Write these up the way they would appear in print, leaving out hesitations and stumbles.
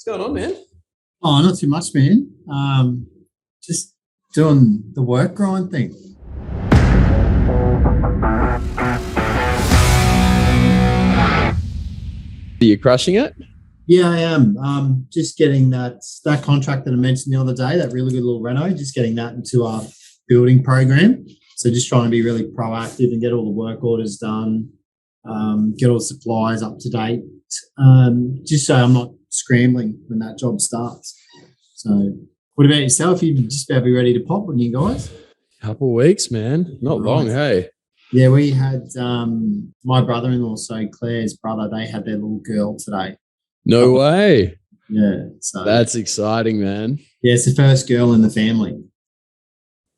What's going on, man? Oh, not too much, man. Just doing the work grind thing. Are you crushing it? Yeah, I am. Just getting that contract that I mentioned the other day, that really good little reno, just getting that into our building program. So just trying to be really proactive and get all the work orders done, get all the supplies up to date, just so I'm not scrambling when that job starts. So what about yourself? You just about be ready to pop on you guys? Couple of weeks, man. Not long, hey. Yeah, we had my brother-in-law, so Claire's brother, they had their little girl today. No way. Yeah. So That's exciting, man. yeah, it's the first girl in the family.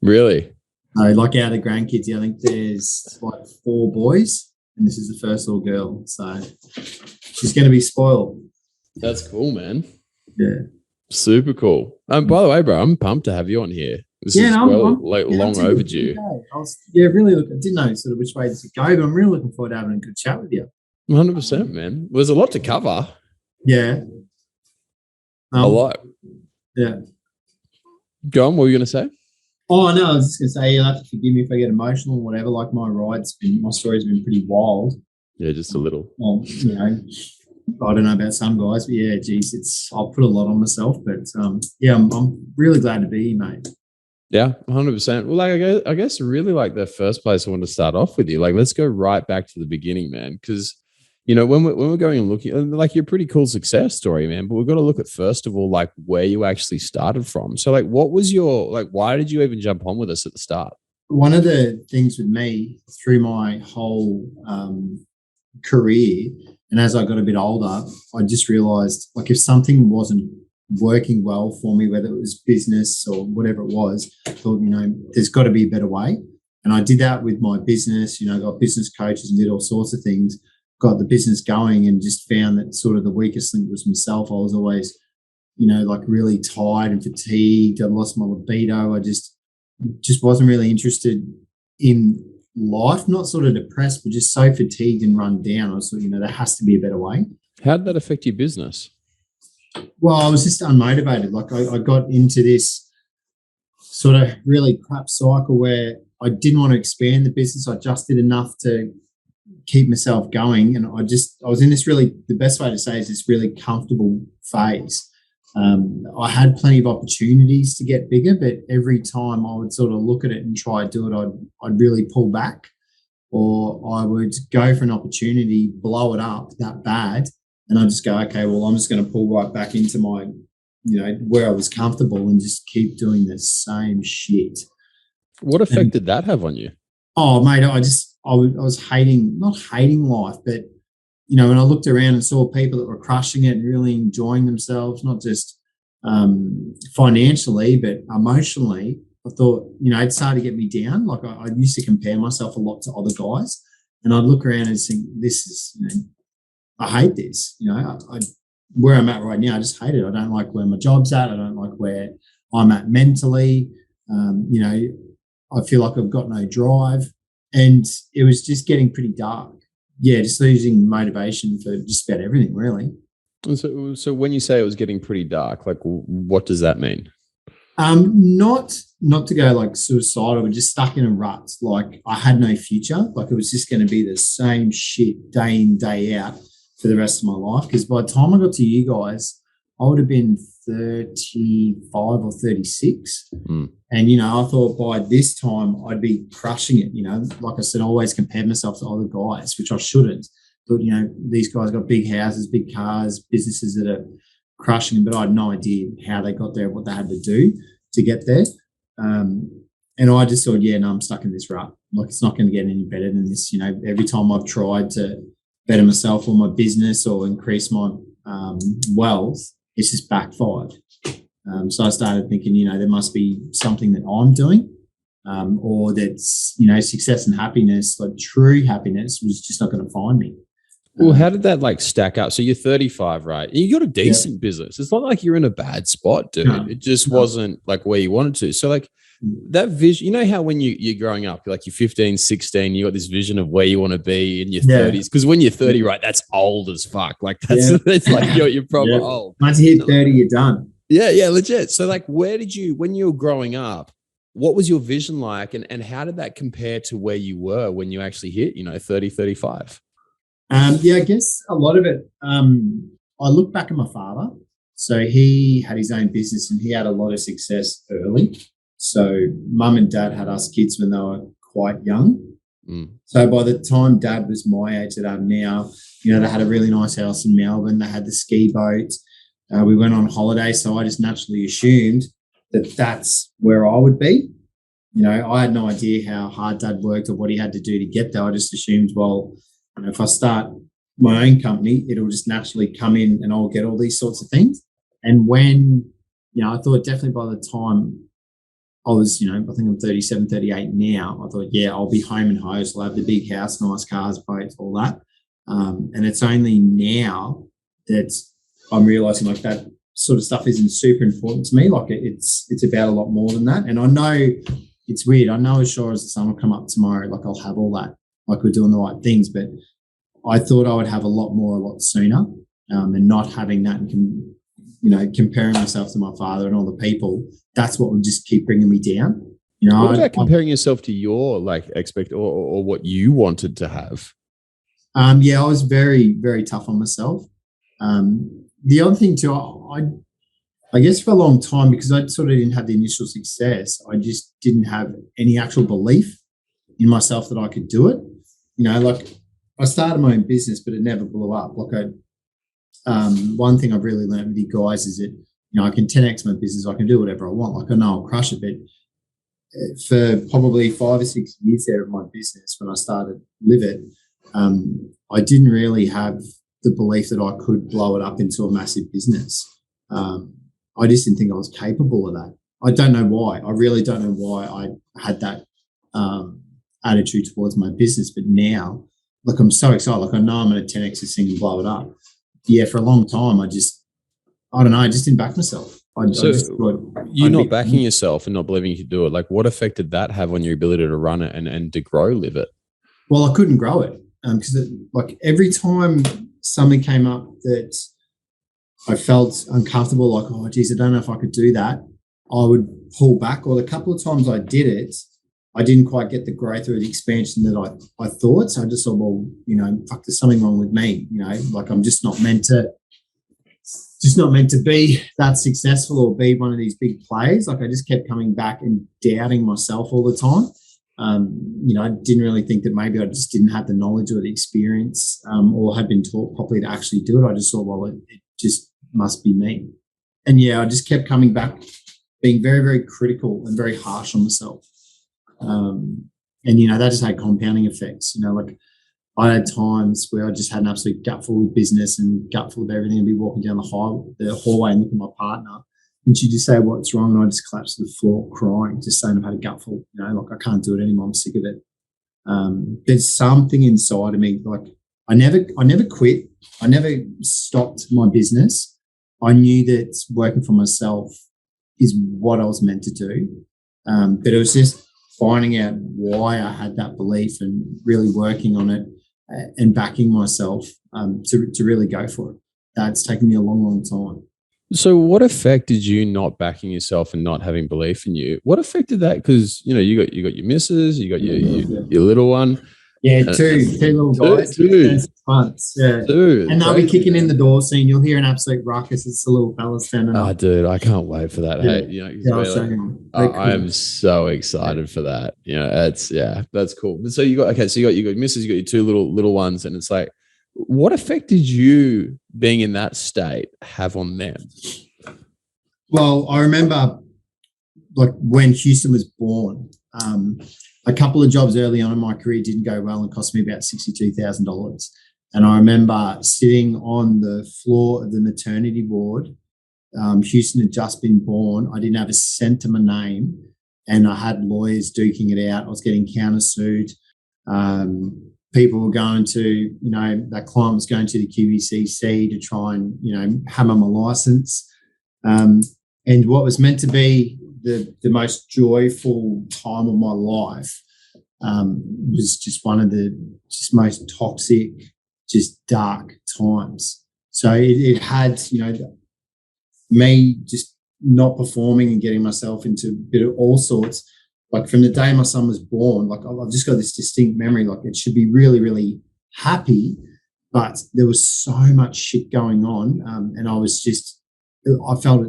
Really? So like out of grandkids, I think there's like 4 boys, and this is the first little girl. So she's going to be spoiled. That's cool, man. Yeah. Super cool. By the way, bro, I'm pumped to have you on here. This is long overdue. Really I didn't know sort of which way this would go, but I'm really looking forward to having a good chat with you. 100%, man. There's a lot to cover. Yeah. A lot. Yeah. Go on, what were you going to say? Oh, no, I was just going to say, you'll have to forgive me if I get emotional or whatever. Like my story's been pretty wild. Yeah, just a little. Well, I don't know about some guys, but yeah, geez, I'll put a lot on myself, but yeah, I'm really glad to be here, mate. Yeah, 100%. Well, I guess really like the first place I want to start off with you. Like, let's go right back to the beginning, man, because when we're going and looking, like, you're a pretty cool success story, man. But we've got to look at first of all, like, where you actually started from. So, like, what was why did you even jump on with us at the start? One of the things with me through my whole career, and as I got a bit older, I just realized, like, if something wasn't working well for me, whether it was business or whatever it was, I thought, there's got to be a better way. And I did that with my business, got business coaches and did all sorts of things, got the business going, and just found that sort of the weakest link was myself. I was always, like really tired and fatigued. I lost my libido. I just wasn't really interested in life, not sort of depressed, but just so fatigued and run down. I was thought, there has to be a better way. How did that affect your business? Well, I was just unmotivated. Like I got into this sort of really crap cycle where I didn't want to expand the business. I just did enough to keep myself going. And I was in this really, the best way to say is this really comfortable phase. I had plenty of opportunities to get bigger, but every time I would sort of look at it and try to do it, I'd really pull back, or I would go for an opportunity, blow it up that bad, and I'd just go, okay, well, I'm just going to pull right back into my, where I was comfortable and just keep doing the same shit. What effect did that have on you? Oh, mate, I was not hating life, but when I looked around and saw people that were crushing it and really enjoying themselves, not just financially, but emotionally, I thought, it started to get me down. Like I used to compare myself a lot to other guys, and I'd look around and think, this is, I hate this. Where I'm at right now, I just hate it. I don't like where my job's at. I don't like where I'm at mentally. I feel like I've got no drive, and it was just getting pretty dark. Yeah, just losing motivation for just about everything, really. So when you say it was getting pretty dark, like, what does that mean? Not to go like suicidal, but just stuck in a rut. Like I had no future. Like it was just going to be the same shit day in, day out for the rest of my life. Because by the time I got to you guys, I would have been 35 or 36. Mm. And, I thought by this time I'd be crushing it. Like I said, I always compared myself to other guys, which I shouldn't. But, these guys got big houses, big cars, businesses that are crushing them, but I had no idea how they got there, what they had to do to get there. And I just thought, I'm stuck in this rut. Like it's not going to get any better than this. Every time I've tried to better myself or my business or increase my wealth, it's just backfired. So I started thinking, there must be something that I'm doing, or that's, success and happiness, like true happiness, was just not going to find me. Well, how did that stack up? So you're 35, right? You got a decent business. It's not like you're in a bad spot, dude. It just wasn't like where you wanted to. So that vision, you know how when you're growing up, you're 15, 16, you got this vision of where you want to be in your 30s. Because when you're 30, right, that's old as fuck. Like it's like you're proper old. Once you hit 30, you're done. Yeah, legit. So like, where did you, when you were growing up, what was your vision like? And how did that compare to where you were when you actually hit, 30, 35? I guess a lot of it, I look back at my father. So he had his own business and he had a lot of success early. So mum and dad had us kids when they were quite young. So by the time dad was my age that I'm now, they had a really nice house in Melbourne. They had the ski boat. We went on holiday. So I just naturally assumed that that's where I would be. I had no idea how hard dad worked or what he had to do to get there. I just assumed, well, if I start my own company, it'll just naturally come in and I'll get all these sorts of things. And when, I thought definitely by the time I was, I think I'm 37, 38 now, I thought, I'll be home and host. I'll have the big house, nice cars, boats, all that. And it's only now that I'm realizing like that sort of stuff isn't super important to me. Like it's about a lot more than that. And I know it's weird. I know as sure as the sun will come up tomorrow, like I'll have all that, like we're doing the right things. But I thought I would have a lot more, a lot sooner, and not having that and, comparing myself to my father and all the people, that's what would just keep bringing me down. What about comparing yourself to your or what you wanted to have? I was very, very tough on myself. The other thing too, I guess for a long time, because I sort of didn't have the initial success, I just didn't have any actual belief in myself that I could do it. Like I started my own business, but it never blew up. Like one thing I've really learned with you guys is that, I can 10x my business. I can do whatever I want. Like I know I'll crush it, but for probably 5 or 6 years there of my business, when I started Live It, I didn't really have the belief that I could blow it up into a massive business. I just didn't think I was capable of that. I don't know why. I really don't know why I had that attitude towards my business. But now, like I'm so excited. Like I know I'm going to 10x this thing and blow it up. Yeah, for a long time, I don't know. I just didn't back myself. You're not backing yourself and not believing you could do it. Like, what effect did that have on your ability to run it and to grow Live It? Well, I couldn't grow it because like every time something came up that I felt uncomfortable, like, oh, geez, I don't know if I could do that, I would pull back. Or the couple of times I did it, I didn't quite get the growth or the expansion that I thought. So I just thought, well, fuck, there's something wrong with me. Like I'm just not meant to be that successful or be one of these big players. Like I just kept coming back and doubting myself all the time. I didn't really think that maybe I just didn't have the knowledge or the experience or had been taught properly to actually do it. I just thought, well, it just must be me. And I just kept coming back, being very, very critical and very harsh on myself. And that just had compounding effects. Like I had times where I just had an absolute gutful with business and gutful of everything. I'd be walking down the hallway and look at my partner, and she'd just say, "What's wrong?" And I just collapse to the floor crying, just saying I've had a gutful. Like I can't do it anymore. I'm sick of it. There's something inside of me. Like I never quit. I never stopped my business. I knew that working for myself is what I was meant to do. But it was just finding out why I had that belief and really working on it and backing myself to really go for it. That's taken me a long, long time. So what effect did you not backing yourself and not having belief in you? What affected that? Because, you got your missus, you got your little one. Yeah, two little guys. 6 months. Yeah. And they'll be kicking in the door soon. You'll hear an absolute ruckus. It's the little fella standing up. Oh, dude, I can't wait for that. Hey, I'll show you. I am so excited for that. That's cool. So you got your missus, you got your two little ones, and it's like, what effect did you being in that state have on them? Well, I remember like when Houston was born, a couple of jobs early on in my career didn't go well and cost me about $62,000. And I remember sitting on the floor of the maternity ward. Houston had just been born. I didn't have a cent to my name, and I had lawyers duking it out. I was getting countersued. People were going to, that client was going to the QECC to try and, hammer my license. And what was meant to be the most joyful time of my life was just one of the just most toxic, just dark times. So it had, me just not performing and getting myself into a bit of all sorts. Like from the day my son was born, like I've just got this distinct memory, like it should be really, really happy, but there was so much shit going on. And I felt it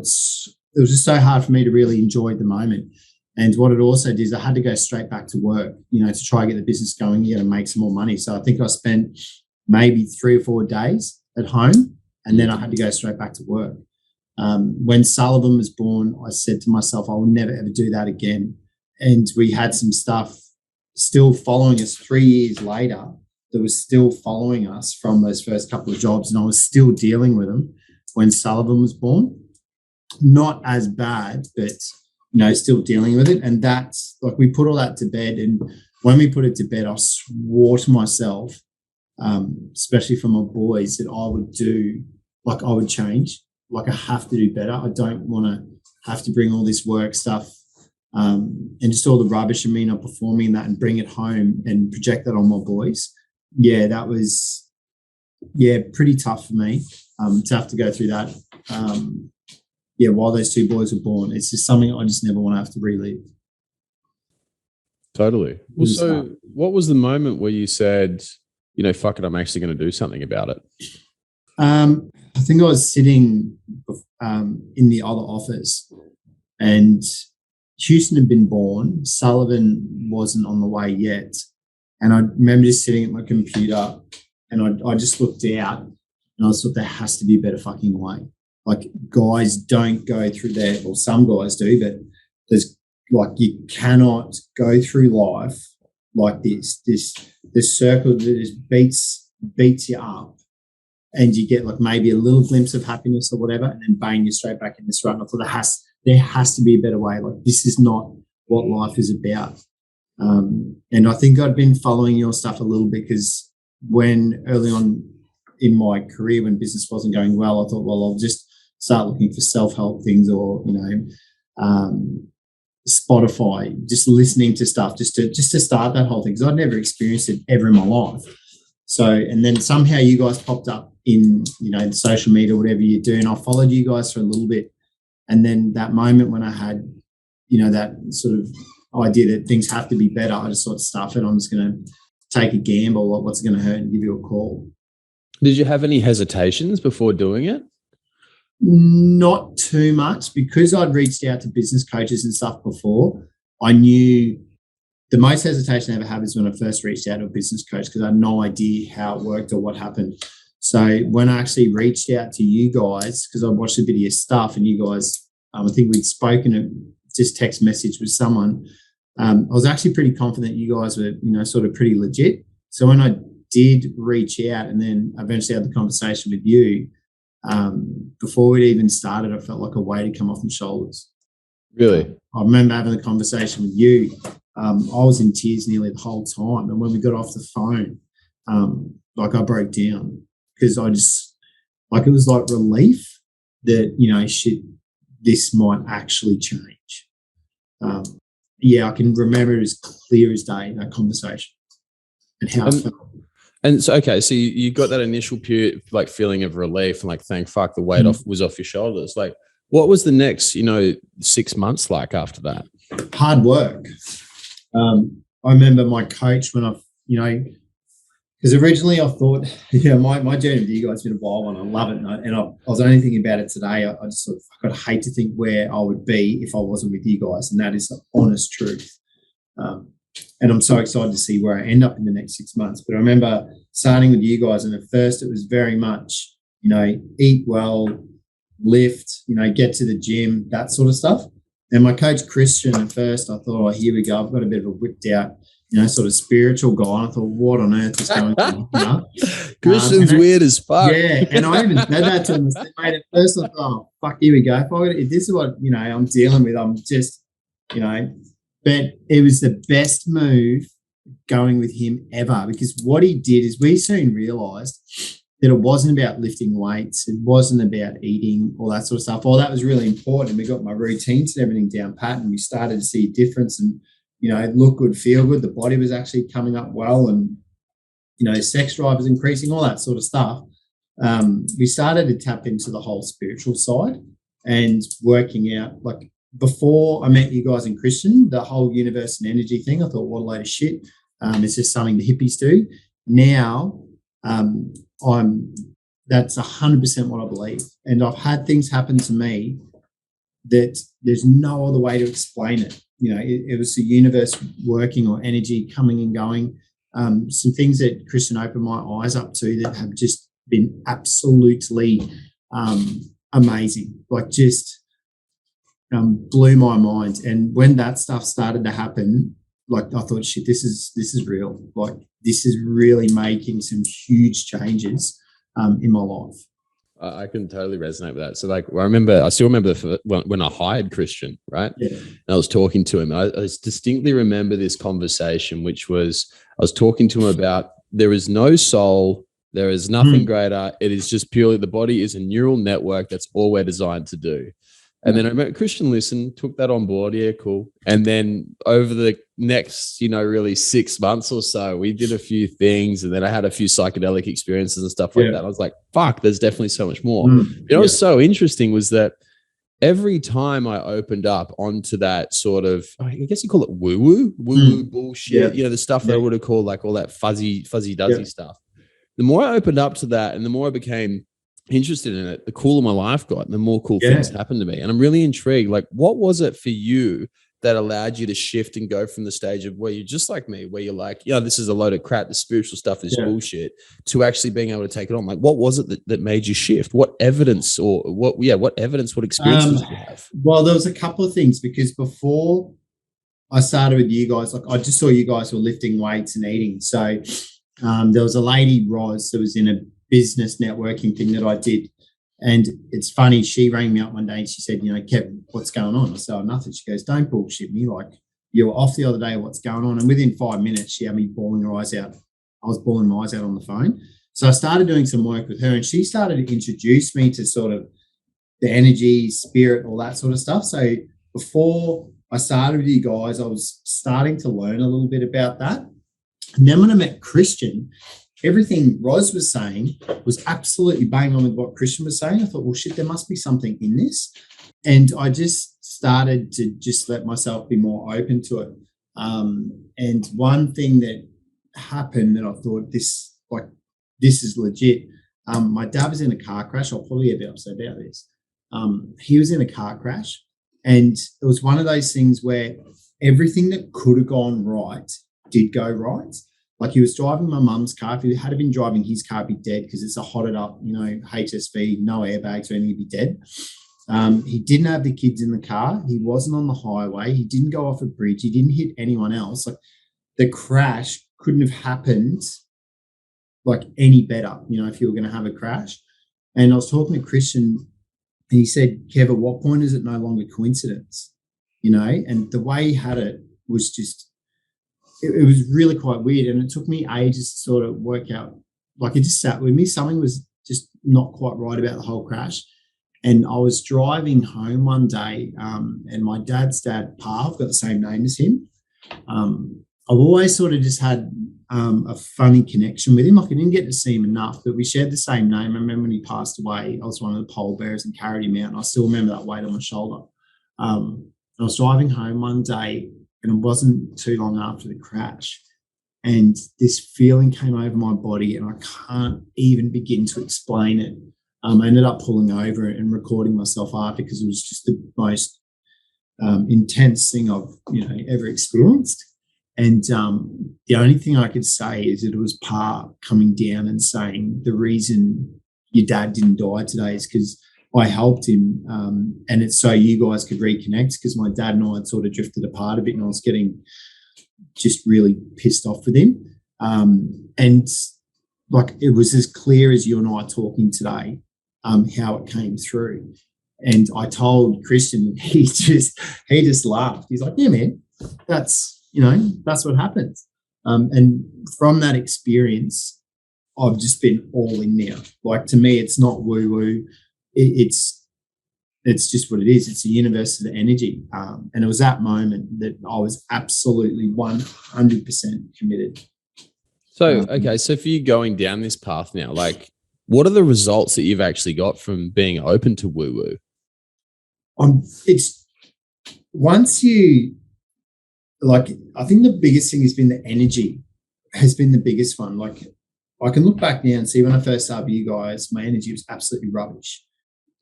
was just so hard for me to really enjoy the moment. And what it also did is I had to go straight back to work, to try and get the business going, and make some more money. So I think I spent maybe 3 or 4 days at home, and then I had to go straight back to work. When Sullivan was born, I said to myself, I will never, ever do that again. And we had some stuff still following us 3 years later that was still following us from those first couple of jobs, and I was still dealing with them when Sullivan was born. Not as bad, but, still dealing with it. And that's like we put all that to bed. And when we put it to bed, I swore to myself, especially for my boys, that I would do, like I would change. Like I have to do better. I don't want to have to bring all this work stuff and just all the rubbish of me not performing that and bring it home and project that on my boys. Yeah, that was, pretty tough for me to have to go through that. While those 2 boys were born, it's just something I just never want to have to relive. Totally. Well, so what was the moment where you said, fuck it, I'm actually going to do something about it? I think I was sitting in the other office, and Houston had been born. Sullivan wasn't on the way yet. And I remember just sitting at my computer, and I just looked out, and I thought there has to be a better fucking way. Like guys don't go through that, or some guys do, but there's like you cannot go through life like this circle that just beats you up, and you get like maybe a little glimpse of happiness or whatever, and then bang, you're straight back in this rut. And I thought there has to be a better way. Like this is not what life is about. And I think I'd been following your stuff a little bit because when early on in my career, when business wasn't going well, I thought, well, I'll just start looking for self-help things or, Spotify, just listening to stuff just to start that whole thing, because I'd never experienced it ever in my life. So, and then somehow you guys popped up in, social media, whatever you do, and I followed you guys for a little bit. And then that moment when I had, that sort of idea that things have to be better, I just sort of stuff it. I'm just going to take a gamble. What's going to hurt, and give you a call. Did you have any hesitations before doing it? Not too much, because I'd reached out to business coaches and stuff before. I knew the most hesitation I ever had was when I first reached out to a business coach, because I had no idea how it worked or what happened. So when I actually reached out to you guys, because I watched a bit of your stuff, and you guys, I think we'd spoken, just text message with someone. I was actually pretty confident you guys were, sort of pretty legit. So when I did reach out and then eventually had the conversation with you, before we'd even started, I felt like a weight had come off my shoulders. Really? I remember having the conversation with you. I was in tears nearly the whole time. And when we got off the phone, I broke down, because I just, it was like relief that, shit, this might actually change. I can remember it as clear as day, that conversation, and how I felt. And so, okay, so you got that initial period, feeling of relief and thank fuck the weight was off your shoulders. What was the next, 6 months like after that? Hard work. I remember my coach when because originally I thought, my journey with you guys has been a wild one. I love it. And I was only thinking about it today. I just sort of, I'd hate to think where I would be if I wasn't with you guys. And that is the honest truth. And I'm so excited to see where I end up in the next 6 months. But I remember starting with you guys, and at first it was very much, eat well, lift, get to the gym, that sort of stuff. And my coach, Christian, at first I thought, here we go. I've got a bit of a whipped out, sort of spiritual guy. And I thought, what on earth is going on? Christian's weird as fuck. Yeah. And I even said that to him. I said, mate, at first I thought, fuck, here we go. If this is what, I'm dealing with, I'm just, but it was the best move going with him ever, because what he did is we soon realised that it wasn't about lifting weights. It wasn't about eating, all that sort of stuff. All that was really important. We got my routines and everything down pat, and we started to see a difference and, look good, feel good. The body was actually coming up well, and, sex drive was increasing, all that sort of stuff. We started to tap into the whole spiritual side and working out, like, before I met you guys in Christian, the whole universe and energy thing, I thought, what a load of shit. It's just something the hippies do. Now, that's 100% what I believe. And I've had things happen to me that there's no other way to explain it. It was the universe working, or energy coming and going. Some things that Christian opened my eyes up to that have just been absolutely amazing. Like, just blew my mind. And when that stuff started to happen, like, I thought, shit, this is real. Like, this is really making some huge changes in my life. I can totally resonate with that. So, like, I still remember when I hired Christian, right? Yeah. And I was talking to him. I distinctly remember this conversation, which was, I was talking to him about, there is no soul, there is nothing greater. It is just purely, the body is a neural network. That's all we're designed to do. And then I remember Christian listened, took that on board. Yeah, cool. And then over the next, really 6 months or so, we did a few things, and then I had a few psychedelic experiences and stuff like that. I was like, fuck, there's definitely so much more. What was so interesting was that every time I opened up onto that sort of, I guess you call it woo-woo bullshit, the stuff that I would have called like all that fuzzy-duzzy stuff. The more I opened up to that and the more I became interested in it, the cooler my life got and the more cool things happened to me. And I'm really intrigued, like, what was it for you that allowed you to shift and go from the stage of where you're just like me, where you're like, this is a load of crap, the spiritual stuff is bullshit, to actually being able to take it on? Like, what was it that made you shift? What evidence what experiences did you have? Well, there was a couple of things, because before I started with you guys, like, I just saw you guys were lifting weights and eating. So there was a lady, Roz, that was in a business networking thing that I did. And it's funny, she rang me up one day and she said, Kev, what's going on? I said, nothing. She goes, don't bullshit me. Like, you were off the other day, what's going on? And within 5 minutes, she had me bawling her eyes out. I was bawling my eyes out on the phone. So I started doing some work with her, and she started to introduce me to sort of the energy, spirit, all that sort of stuff. So before I started with you guys, I was starting to learn a little bit about that. And then when I met Christian, everything Roz was saying was absolutely bang on with what Christian was saying. I thought, well, shit, there must be something in this. And I just started to just let myself be more open to it. And one thing that happened that I thought, this is legit. My dad was in a car crash. I'll probably get upset about this. He was in a car crash, and it was one of those things where everything that could have gone right did go right. Like, he was driving my mum's car. If he had been driving his car, he'd be dead, because it's a hotted up, HSV, no airbags or anything, he'd be dead. He didn't have the kids in the car. He wasn't on the highway. He didn't go off a bridge. He didn't hit anyone else. Like, the crash couldn't have happened like any better, if you were going to have a crash. And I was talking to Christian, and he said, Kev, at what point is it no longer coincidence? And the way he had it was just, it was really quite weird. And it took me ages to sort of work out, like, it just sat with me. Something was just not quite right about the whole crash. And I was driving home one day, and my dad's dad, Pa, I've got the same name as him. I've always sort of just had a funny connection with him. Like, I didn't get to see him enough, but we shared the same name. I remember when he passed away, I was one of the pallbearers and carried him out, and I still remember that weight on my shoulder. I was driving home one day, and it wasn't too long after the crash, and this feeling came over my body, and I can't even begin to explain it. I ended up pulling over and recording myself after, because it was just the most intense thing I've ever experienced. And the only thing I could say is that it was Pa coming down and saying, the reason your dad didn't die today is because I helped him, and it's so you guys could reconnect, because my dad and I had sort of drifted apart a bit, and I was getting just really pissed off with him. And like, it was as clear as you and I are talking today, how it came through. And I told Christian, he just laughed. He's like, yeah, man, that's what happens. And from that experience, I've just been all in now. Like, to me, it's not woo woo. It's just what it is. It's a universe of energy. And it was that moment that I was absolutely 100% committed. So, okay. So for you going down this path now, like what are the results that you've actually got from being open to woo woo? It's once you, like, I think the biggest thing has been the energy has been the biggest one. Like, I can look back now and see when I first started with you guys, my energy was absolutely rubbish.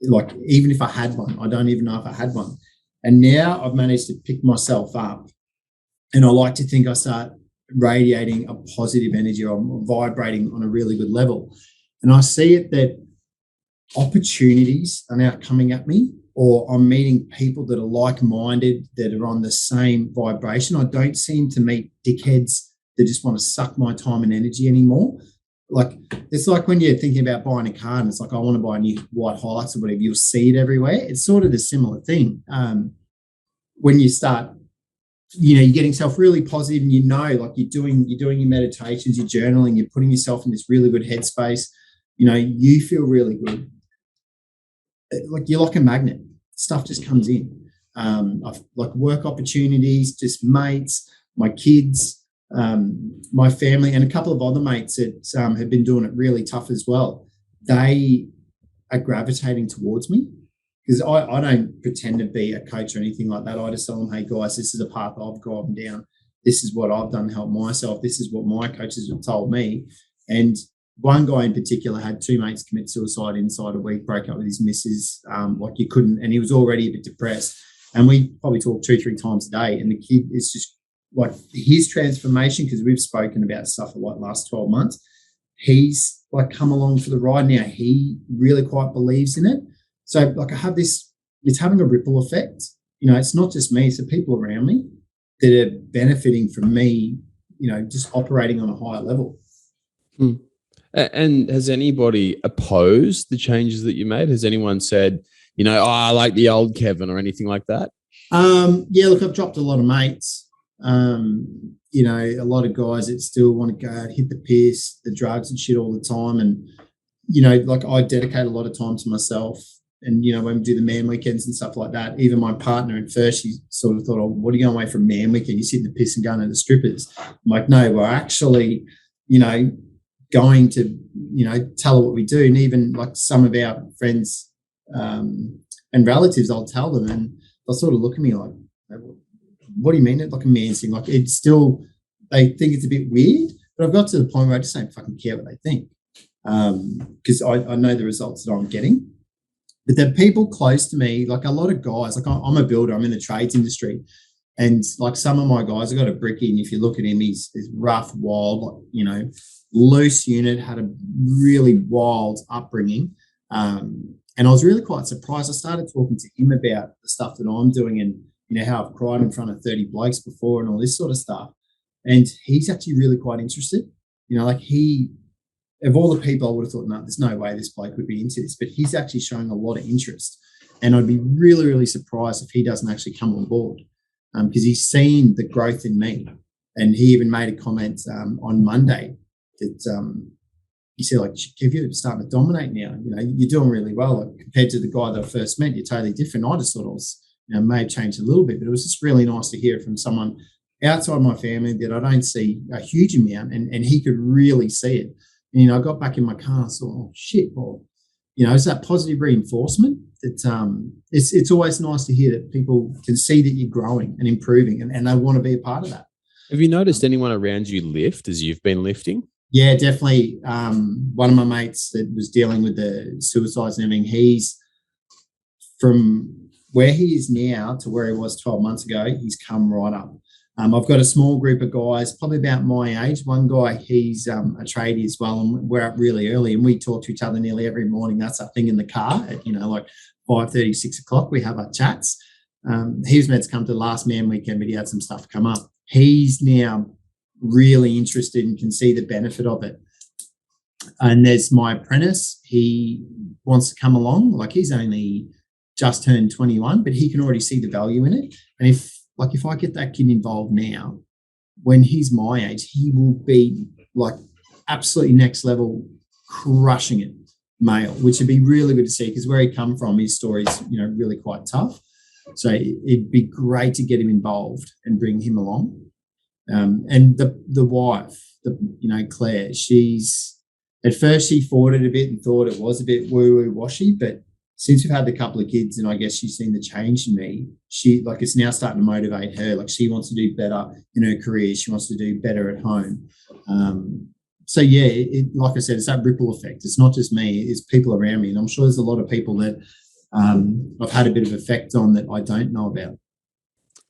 Like, even if I had one, I don't even know if I had one. And now I've managed to pick myself up, and I like to think I start radiating a positive energy, or I'm vibrating on a really good level. And I see it that opportunities are now coming at me, or I'm meeting people that are like-minded, that are on the same vibration. I don't seem to meet dickheads that just want to suck my time and energy anymore. Like, it's like when you're thinking about buying a car and it's like, I want to buy a new white Hilux or whatever, you'll see it everywhere. It's sort of the similar thing. When you start, you're getting yourself really positive, and like you're doing your meditations, you're journaling, you're putting yourself in this really good headspace, you feel really good. Like, you're like a magnet. Stuff just comes in. I've, like, work opportunities, just mates, my kids, my family, and a couple of other mates that have been doing it really tough as well. They are gravitating towards me, because I don't pretend to be a coach or anything like that. I just tell them, hey guys, this is a path I've gone down. This is what I've done to help myself. This is what my coaches have told me. And one guy in particular had 2 mates commit suicide inside a week, broke up with his missus, like you couldn't, and he was already a bit depressed. And we probably talk 2-3 times a day. And the kid is just like, his transformation, because we've spoken about stuff for like last 12 months, he's like come along for the ride now. He really quite believes in it. So, like, I have this, it's having a ripple effect. It's not just me, it's the people around me that are benefiting from me, just operating on a higher level. And has anybody opposed the changes that you made? Has anyone said, I like the old Kevin, or anything like that? Yeah, look, I've dropped a lot of mates. A lot of guys that still want to go out, hit the piss, the drugs and shit all the time. And, like, I dedicate a lot of time to myself. And, when we do the man weekends and stuff like that, even my partner at first, she sort of thought, oh, what are you going away from man weekend? You're sitting the piss and going to the strippers. I'm like, no, we're actually, going to, tell her what we do. And even like some of our friends and relatives, I'll tell them, and they'll sort of look at me like, what do you mean? It's like a man's thing. Like, it's still, they think it's a bit weird, but I've got to the point where I just don't fucking care what they think, because I know the results that I'm getting. But the people close to me, like a lot of guys, like I'm a builder, I'm in the trades industry, and like some of my guys, I got a brickie, and if you look at him, he's rough, wild, like, loose unit, had a really wild upbringing. And I was really quite surprised. I started talking to him about the stuff that I'm doing, and how I've cried in front of 30 blokes before and all this sort of stuff. And he's actually really quite interested. Like, of all the people, I would have thought, no, there's no way this bloke would be into this, but he's actually showing a lot of interest. And I'd be really, really surprised if he doesn't actually come on board, because he's seen the growth in me. And he even made a comment on Monday that he said, like, Kev, you're starting to dominate now. You're doing really well. Like, compared to the guy that I first met, you're totally different. I just thought I was, may have changed a little bit, but it was just really nice to hear it from someone outside my family that I don't see a huge amount, and he could really see it. And, I got back in my car and thought, oh, shit, well, it's that positive reinforcement that it's always nice to hear that people can see that you're growing and improving, and they want to be a part of that. Have you noticed anyone around you lift as you've been lifting? Yeah, definitely. One of my mates that was dealing with the suicides and everything, he's from where he is now to where he was 12 months ago, he's come right up. I've got a small group of guys, probably about my age. One guy, he's a tradie as well, and we're up really early, and we talk to each other nearly every morning. That's our thing in the car at, like 5:30, 6 o'clock. We have our chats. He was meant to come to the last man weekend, but he had some stuff come up. He's now really interested and can see the benefit of it. And there's my apprentice. He wants to come along. Like, he's only just turned 21, but he can already see the value in it. And if I get that kid involved now, when he's my age, he will be like absolutely next level, crushing it, male, which would be really good to see because where he come from, his story's, really quite tough. So it'd be great to get him involved and bring him along. And the wife, Claire, at first she fought it a bit and thought it was a bit woo-woo washy, but since we've had the couple of kids and I guess she's seen the change in me, it's now starting to motivate her. Like she wants to do better in her career. She wants to do better at home. So yeah, like I said, it's that ripple effect. It's not just me, it's people around me. And I'm sure there's a lot of people that I've had a bit of effect on that I don't know about.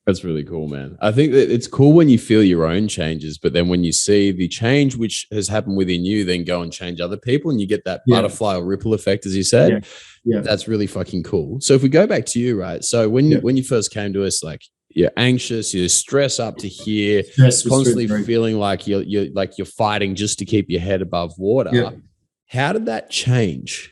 That's really cool, man. I think that it's cool when you feel your own changes, but then when you see the change which has happened within you, then go and change other people and you get that butterfly or ripple effect, as you said. Yeah. That's really fucking cool. So if we go back to you, right? So when you first came to us, like you're anxious, you're stressed up to here, constantly feeling like you're fighting just to keep your head above water. Yeah. How did that change?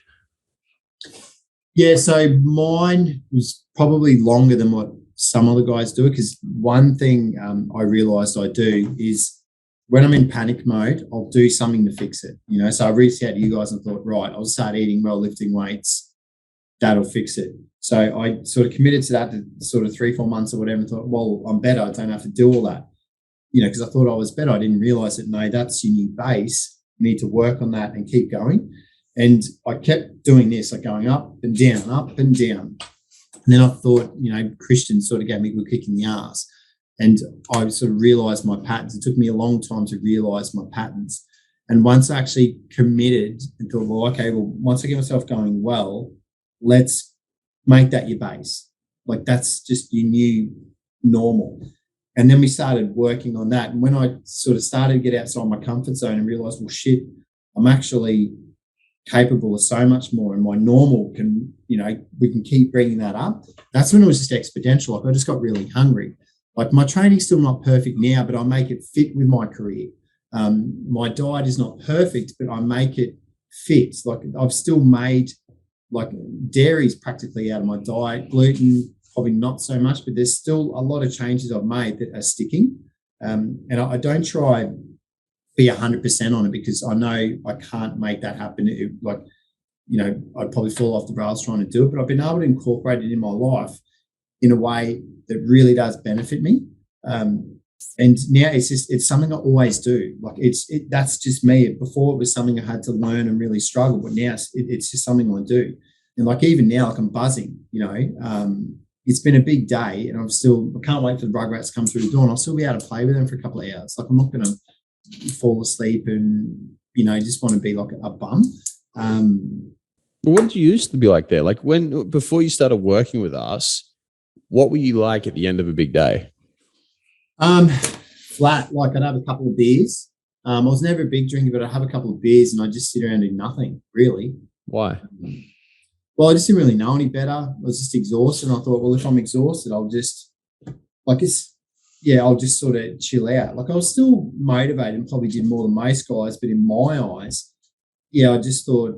Yeah, so mine was probably longer than what some other guys do, because one thing I realized I do is when I'm in panic mode, I'll do something to fix it. So I reached out to you guys and thought, right, I'll start eating well, lifting weights. That'll fix it. So I sort of committed to that to sort of 3-4 months or whatever and thought, well, I'm better. I don't have to do all that, because I thought I was better. I didn't realize that, no, that's your new base. You need to work on that and keep going. And I kept doing this, like going up and down, up and down. And then I thought, Christian sort of gave me a good kick in the ass. And I sort of realized my patterns. It took me a long time to realize my patterns. And once I actually committed and thought, once I get myself going well, let's make that your base. Like that's just your new normal. And then we started working on that. And when I sort of started to get outside my comfort zone and realized, well, shit, I'm actually capable of so much more, and my normal can, we can keep bringing that up. That's when it was just exponential. Like I just got really hungry. Like my training's still not perfect now, but I make it fit with my career. My diet is not perfect, but I make it fit. Like I've still made, like dairy's practically out of my diet, gluten probably not so much, but there's still a lot of changes I've made that are sticking. And I don't try be 100% on it because I know I can't make that happen. I'd probably fall off the rails trying to do it, but I've been able to incorporate it in my life in a way that really does benefit me. And now it's something I always do. Like that's just me. Before it was something I had to learn and really struggle, but now it's just something I do. And like even now, like I'm buzzing, it's been a big day and I can't wait for the Rugrats to come through the door and I'll still be able to play with them for a couple of hours. Like I'm not going to fall asleep and just want to be like a bum. What did you used to be like there? Like before you started working with us, what were you like at the end of a big day? Flat. Like I'd have a couple of beers. I was never a big drinker, but I'd have a couple of beers and I'd just sit around and do nothing really. Why? Well, I just didn't really know any better. I was just exhausted. And I thought, well, if I'm exhausted, I'll just I'll just sort of chill out. Like I was still motivated and probably did more than most guys, but in my eyes, I just thought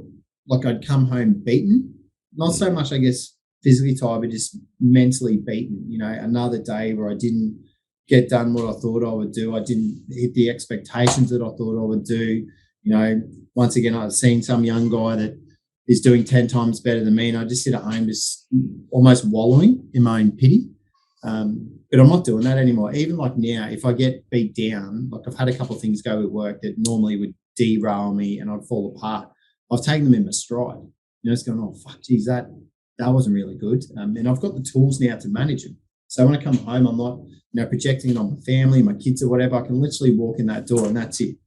like I'd come home beaten. Not so much, I guess, physically tired, but just mentally beaten. Another day where I didn't get done what I thought I would do. I didn't hit the expectations that I thought I would do. Once again, I've seen some young guy that is doing 10 times better than me, and I just sit at home just almost wallowing in my own pity. But I'm not doing that anymore. Even like now, if I get beat down, like I've had a couple of things go at work that normally would derail me and I'd fall apart. I've taken them in my stride. It's going, oh, fuck, geez, that wasn't really good. And I've got the tools now to manage it. So when I come home, I'm not, projecting it on my family, my kids or whatever. I can literally walk in that door and that's it,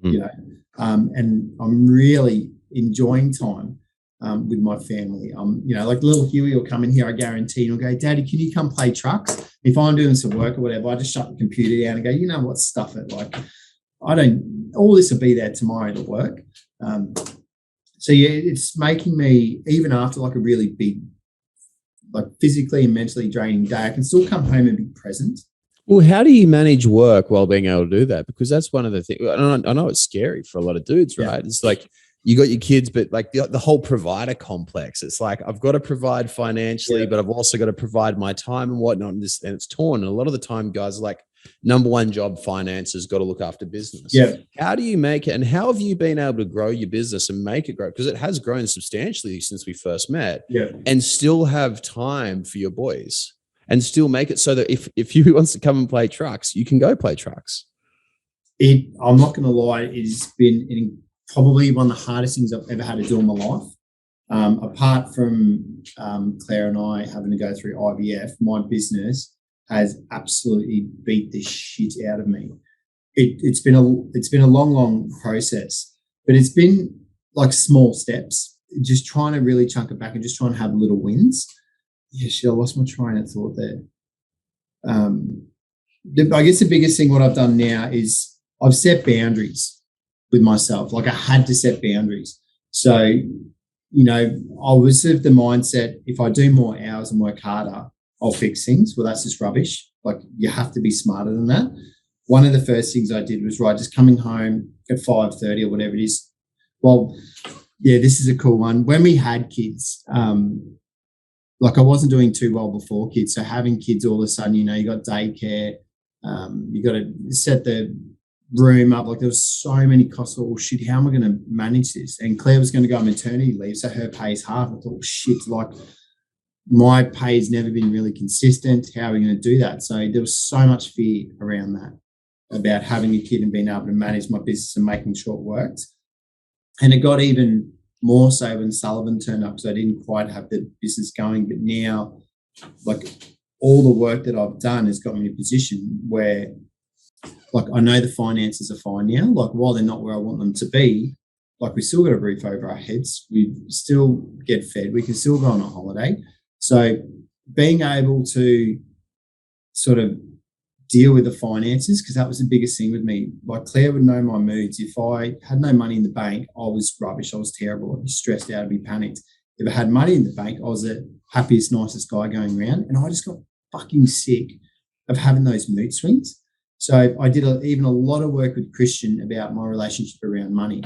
and I'm really enjoying time with my family. Like little Huey will come in here, I guarantee, and he'll go, Daddy, can you come play trucks? If I'm doing some work or whatever, I just shut the computer down and go, you know what, stuff it. Like all this will be there tomorrow to work. So yeah, it's making me, even after like a really big, like physically and mentally draining day, I can still come home and be present. Well, how do you manage work while being able to do that? Because that's one of the things, I know it's scary for a lot of dudes, right? Yeah. It's like, you got your kids, but like the whole provider complex, it's like, I've got to provide financially, but I've also got to provide my time and whatnot. And it's torn. And a lot of the time guys are like, number one job, finances, got to look after business. Yeah. How do you make it? And how have you been able to grow your business and make it grow? Because it has grown substantially since we first met, Yeah. and still have time for your boys and still make it so that if you wants to come and play trucks, you can go play trucks. I'm not going to lie, it's been probably one of the hardest things I've ever had to do in my life. Apart from Claire and I having to go through IVF, my business has absolutely beat the shit out of me. It's been a long process, but it's been like small steps, just trying to really chunk it back and just trying to have little wins. Yeah, shit, I lost my train of thought there. I guess the biggest thing what I've done now is I've set boundaries with myself. Like I had to set boundaries. So, you know, I was of the mindset, if I do more hours and work harder, I'll fix things. Well, that's just rubbish. Like you have to be smarter than that. One of the first things I did was, right, just coming home at 5:30 or whatever it is. Well, yeah, this is a cool one. When we had kids, like I wasn't doing too well before kids. So having kids all of a sudden, you know, you got daycare, you got to set the room up. Like there was so many costs. Oh shit, how am I going to manage this? And Claire was going to go on maternity leave, so her pay is half. I thought, oh, shit, like my pay has never been really consistent. How are we going to do that? So there was so much fear around that, about having a kid and being able to manage my business and making sure it worked. And it got even more so when Sullivan turned up, because I didn't quite have the business going. But now, like all the work that I've done has got me in a position where, like, I know the finances are fine now. Like while they're not where I want them to be, like we still got a roof over our heads. We still get fed. We can still go on a holiday. So being able to sort of deal with the finances, because that was the biggest thing with me. Like Claire would know my moods. If I had no money in the bank, I was rubbish. I was terrible. I'd be stressed out. I'd be panicked. If I had money in the bank, I was the happiest, nicest guy going around. And I just got fucking sick of having those mood swings. So I did even a lot of work with Christian about my relationship around money.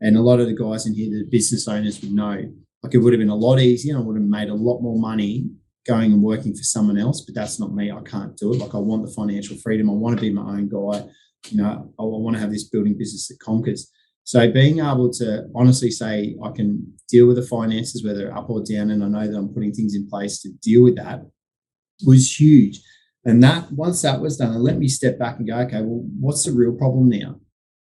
And a lot of the guys in here, the business owners, would know, like it would have been a lot easier and I would have made a lot more money going and working for someone else, but that's not me. I can't do it. Like I want the financial freedom. I want to be my own guy. You know, I want to have this building business that conquers. So being able to honestly say I can deal with the finances, whether up or down, and I know that I'm putting things in place to deal with that, was huge. And that once that was done, it let me step back and go, okay, well, what's the real problem now?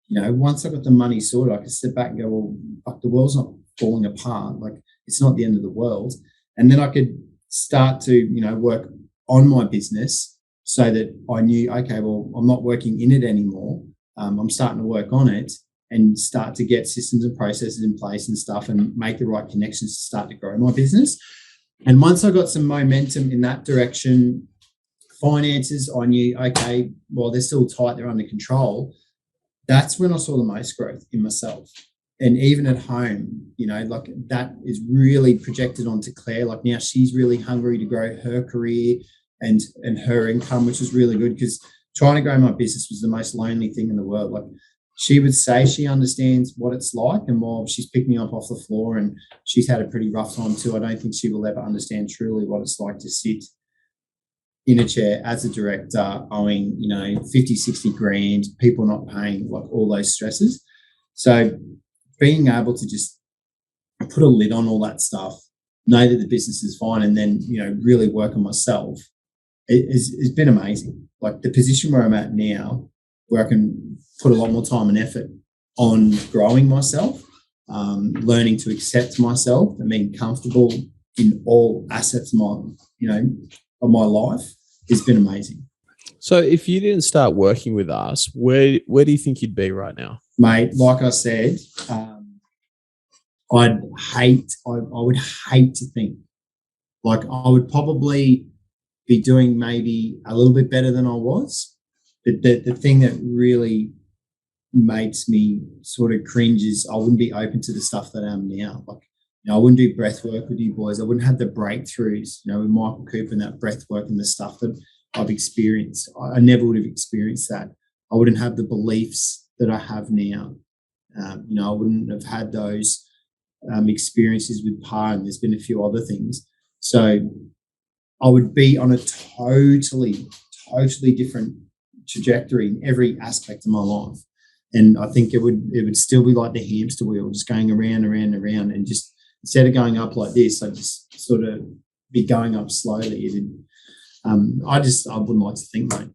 You know, once I got the money sorted, I could step back and go, well, fuck, the world's not falling apart. Like it's not the end of the world. And then I could start to, you know, work on my business so that I knew, okay, well, I'm not working in it anymore. I'm starting to work on it and start to get systems and processes in place and stuff and make the right connections to start to grow my business. And once I got some momentum in that direction, finances, I knew, okay, well, they're still tight, they're under control. That's when I saw the most growth in myself. And even at home, you know, like that is really projected onto Claire. Like now she's really hungry to grow her career and her income, which is really good, because trying to grow my business was the most lonely thing in the world. Like she would say she understands what it's like, and while she's picked me up off the floor and she's had a pretty rough time too, I don't think she will ever understand truly what it's like to sit in a chair as a director owing, you know, 50, 60 grand, people not paying, like all those stresses. So being able to just put a lid on all that stuff, know that the business is fine, and then, you know, really work on myself, it's been amazing. Like the position where I'm at now, where I can put a lot more time and effort on growing myself, learning to accept myself and being comfortable in all assets of my, you know, of my life, has been amazing. So if you didn't start working with us, where do you think you'd be right now? Mate, like I said, I would hate to think, like I would probably be doing maybe a little bit better than I was. But the thing that really makes me sort of cringe is I wouldn't be open to the stuff that I am now. Like, you know, I wouldn't do breath work with you boys. I wouldn't have the breakthroughs, you know, with Michael Cooper and that breath work and the stuff that I've experienced. I never would have experienced that. I wouldn't have the beliefs that I have now. You know, I wouldn't have had those experiences with Pa, and there's been a few other things. So I would be on a totally different trajectory in every aspect of my life. And I think it would still be like the hamster wheel, just going around, around, around, and just instead of going up like this, I'd just sort of be going up slowly. I wouldn't like to think, mate.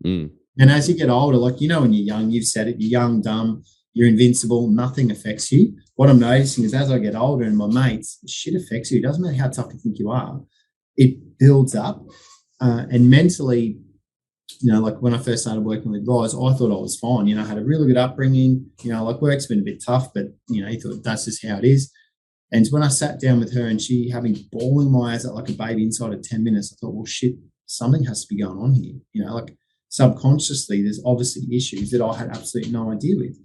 Mm. And as you get older, like, when you're young, you've said it, you're young, dumb, you're invincible, nothing affects you. What I'm noticing is as I get older and my mates, shit affects you. It doesn't matter how tough you think you are. It builds up. And mentally, like when I first started working with guys, I thought I was fine. I had a really good upbringing. Like work's been a bit tough, but, you thought that's just how it is. And when I sat down with her and she had me bawling my eyes out like a baby inside of 10 minutes, I thought, well, shit, something has to be going on here. Like subconsciously, there's obviously issues that I had absolutely no idea with.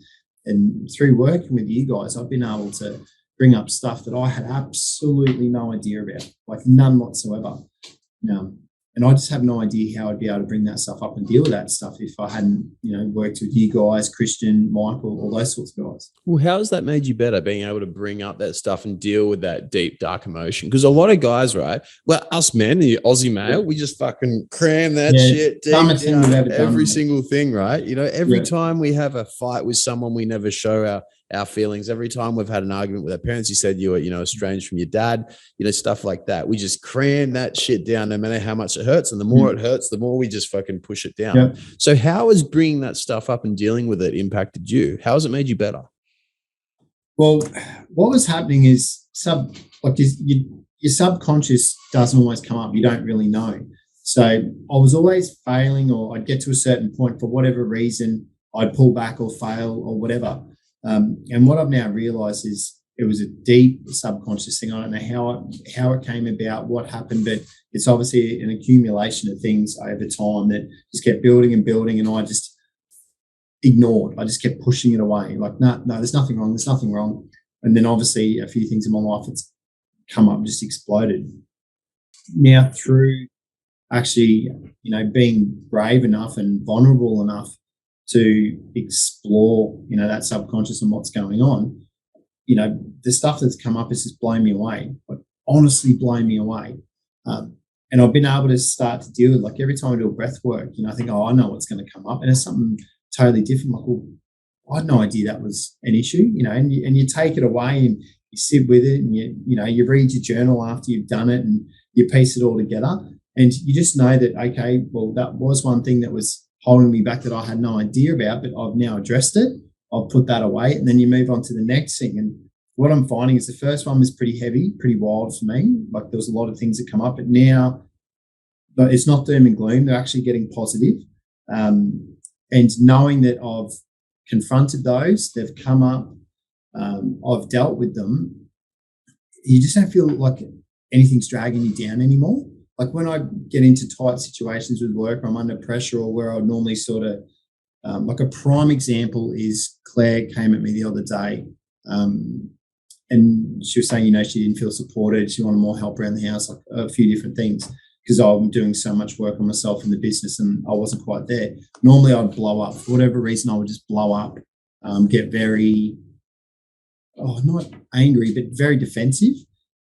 And through working with you guys, I've been able to bring up stuff that I had absolutely no idea about, like none whatsoever. And I just have no idea how I'd be able to bring that stuff up and deal with that stuff if I hadn't, worked with you guys, Christian, Michael, all those sorts of guys. Well, how has that made you better, being able to bring up that stuff and deal with that deep, dark emotion? Because a lot of guys, right? Well, us men, the Aussie male, we just fucking cram that shit deep down every single thing, right? Every time we have a fight with someone, we never show our feelings. Every time we've had an argument with our parents, you said you were, estranged from your dad, stuff like that. We just cram that shit down no matter how much it hurts. And the more it hurts, the more we just fucking push it down. Yep. So how has bringing that stuff up and dealing with it impacted you? How has it made you better? Well, what was happening is your subconscious doesn't always come up. You don't really know. So I was always failing, or I'd get to a certain point for whatever reason, I'd pull back or fail or whatever. And what I've now realised is it was a deep subconscious thing. I don't know how it came about, what happened, but it's obviously an accumulation of things over time that just kept building and building, and I just ignored. I just kept pushing it away. Like, no, there's nothing wrong. There's nothing wrong. And then obviously a few things in my life, it's come up and just exploded. Now through actually, being brave enough and vulnerable enough to explore, that subconscious and what's going on, the stuff that's come up is just blowing me away, like honestly blowing me away. And I've been able to start to deal with, like, every time I do a breath work, I think, I know what's going to come up. And it's something totally different. Like, well, I had no idea that was an issue, and you take it away and you sit with it, and you read your journal after you've done it and you piece it all together. And you just know that, okay, well, that was one thing that was holding me back that I had no idea about, but I've now addressed it. I'll put that away, and then you move on to the next thing. And what I'm finding is the first one was pretty heavy, pretty wild for me. Like, there was a lot of things that come up, but now it's not doom and gloom. They're actually getting positive. And knowing that I've confronted those, they've come up, I've dealt with them, you just don't feel like anything's dragging you down anymore. Like when I get into tight situations with work, or I'm under pressure, or where I would normally sort of, like a prime example is Claire came at me the other day, and she was saying, she didn't feel supported. She wanted more help around the house, like a few different things, because I'm doing so much work on myself in the business and I wasn't quite there. Normally I'd blow up. For whatever reason, I would just blow up, get very, not angry, but very defensive.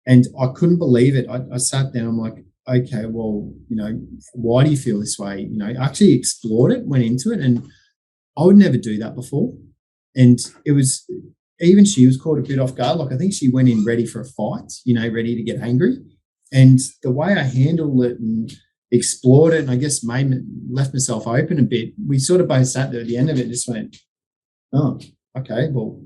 And I couldn't believe it. I sat down, I'm like, okay, well, why do you feel this way? I actually explored it, went into it, and I would never do that before. And it was, even she was caught a bit off guard. Like, I think she went in ready for a fight, ready to get angry. And the way I handled it and explored it, and I guess left myself open a bit, we sort of both sat there at the end of it and just went, oh, okay, well,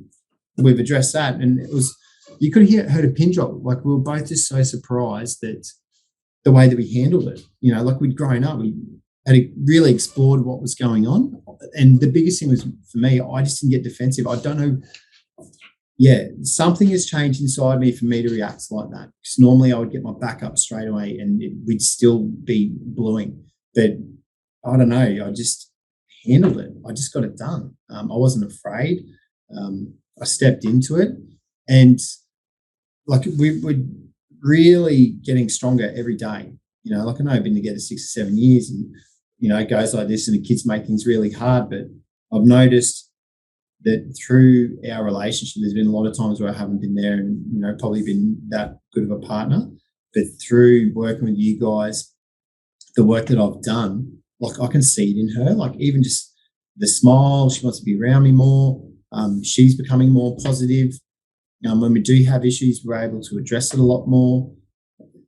we've addressed that. And it was, you could heard a pin drop. Like, we were both just so surprised that the way that we handled it, like we'd grown up, we had really explored what was going on. And the biggest thing was, for me, I just didn't get defensive. I don't know. Yeah, something has changed inside me for me to react like that. Because normally I would get my back up straight away and we'd still be bluing. But I don't know, I just handled it. I just got it done. I wasn't afraid. I stepped into it. And like, we're really getting stronger every day. Like, I know I've been together 6 or 7 years, and, it goes like this, and the kids make things really hard. But I've noticed that through our relationship, there's been a lot of times where I haven't been there and, probably been that good of a partner. But through working with you guys, the work that I've done, like I can see it in her, like even just the smile, she wants to be around me more. She's becoming more positive. When we do have issues, we're able to address it a lot more.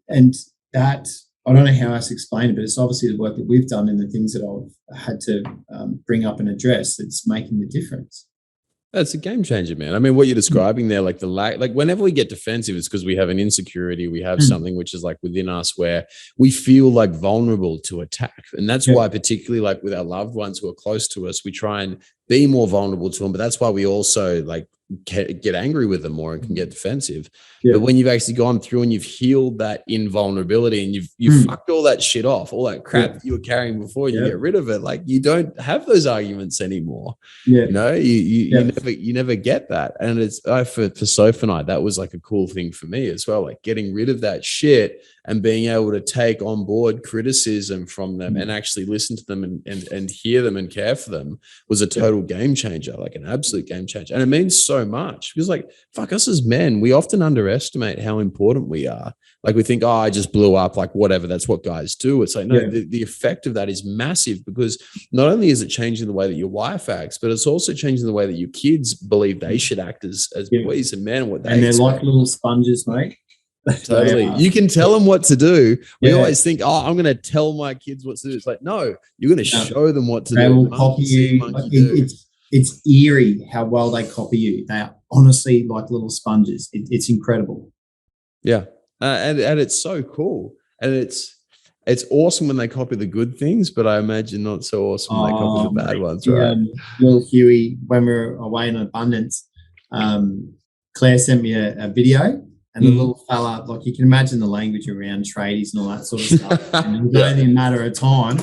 And that, I don't know how else to explain it, but it's obviously the work that we've done and the things that I've had to bring up and address that's making the difference. That's a game changer, man. I mean, what you're describing there, like the lack, like whenever we get defensive, it's because we have an insecurity. We have something which is like within us where we feel like vulnerable to attack. And that's why, particularly like with our loved ones who are close to us, we try and be more vulnerable to them. But that's why we also like get angry with them more and can get defensive. But when you've actually gone through and you've healed that invulnerability and you've fucked all that shit off, all that crap that you were carrying before, you get rid of it. Like you don't have those arguments anymore. You know, you never get that. And it's for Soph and I, that was like a cool thing for me as well, like getting rid of that shit and being able to take on board criticism from them and actually listen to them and hear them and care for them was a total game changer, like an absolute game changer. And it means so much because like, fuck, us as men, we often underestimate how important we are. Like we think, oh, I just blew up, like whatever, that's what guys do. It's like, no, the effect of that is massive because not only is it changing the way that your wife acts, but it's also changing the way that your kids believe they should act as boys and men. What they and they're like little sponges, mate. Totally. You can tell them what to do. We always think, oh, I'm going to tell my kids what to do. It's like, no, you're going to show them what to do. They will copy you. It's eerie how well they copy you. They are honestly like little sponges. It's incredible. Yeah. And it's so cool. And it's awesome when they copy the good things, but I imagine not so awesome when they copy the bad ones, right? Little Huey, when we were away in Abundance, Claire sent me a video. And the little fella, like you can imagine the language around tradies and all that sort of stuff. And it was only a matter of time.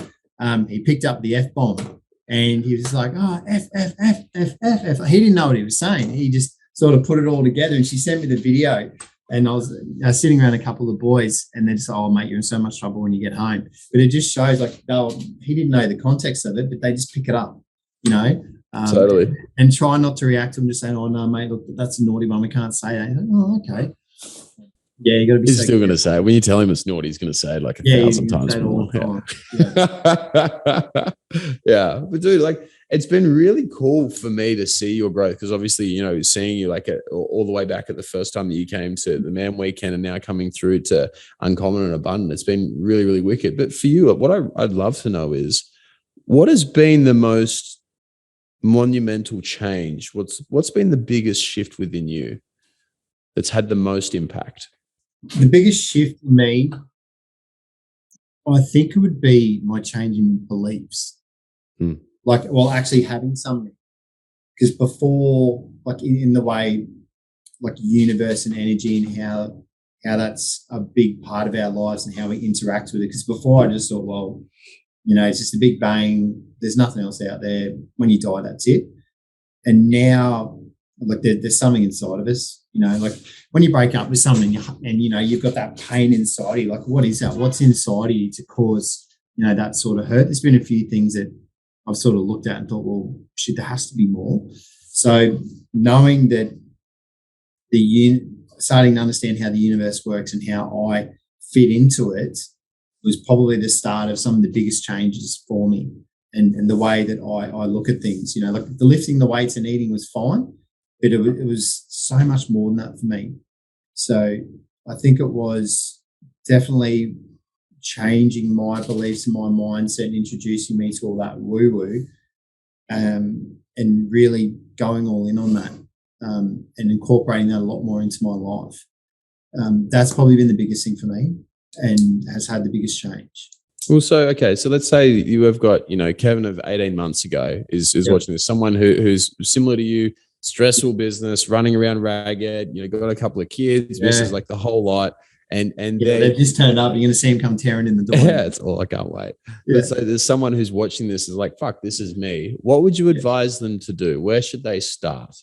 He picked up the F-bomb and he was like, oh, F, F, F, F, F, F. He didn't know what he was saying. He just sort of put it all together. And she sent me the video. And I was sitting around a couple of boys and they're just, oh, mate, you're in so much trouble when you get home. But it just shows like, he didn't know the context of it, but they just pick it up, you know. Totally. And try not to react to them, just saying, oh, no, mate, look, that's a naughty one. We can't say that. Like, oh, okay. Yeah, you got to be. He's still going to say it. When you tell him it's naughty, he's going to say it like 1,000 times more. Yeah, but dude, like it's been really cool for me to see your growth because obviously, you know, seeing you like all the way back at the first time that you came to the Man Weekend and now coming through to Uncommon and Abundant, it's been really, really wicked. But for you, what I'd love to know is what has been the most monumental change? What's been the biggest shift within you that's had the most impact? The biggest shift for me, I think it would be my change in beliefs. Like, well, actually having something. Because before, like in the way, like universe and energy and how that's a big part of our lives and how we interact with it. Because before I just thought, well, you know, it's just a big bang. There's nothing else out there. When you die, that's it. And now, like there's something inside of us. You know, like when you break up with someone and you know, you've got that pain inside you, like what is that? What's inside you to cause, you know, that sort of hurt? There's been a few things that I've sort of looked at and thought, well, shit, there has to be more. So knowing that starting to understand how the universe works and how I fit into it was probably the start of some of the biggest changes for me and the way that I look at things. You know, like the lifting the weights and eating was fine, but it was so much more than that for me. So I think it was definitely changing my beliefs and my mindset and introducing me to all that woo-woo and really going all in on that and incorporating that a lot more into my life. That's probably been the biggest thing for me and has had the biggest change. Well, so let's say you have got, you know, Kevin of 18 months ago is watching this, someone who's similar to you, stressful business, running around ragged, you know, got a couple of kids, misses like the whole lot. And they've just turned up. You're going to see them come tearing in the door. Yeah, it's all. I can't wait. But so there's someone who's watching this is like, fuck, this is me. What would you advise them to do? Where should they start?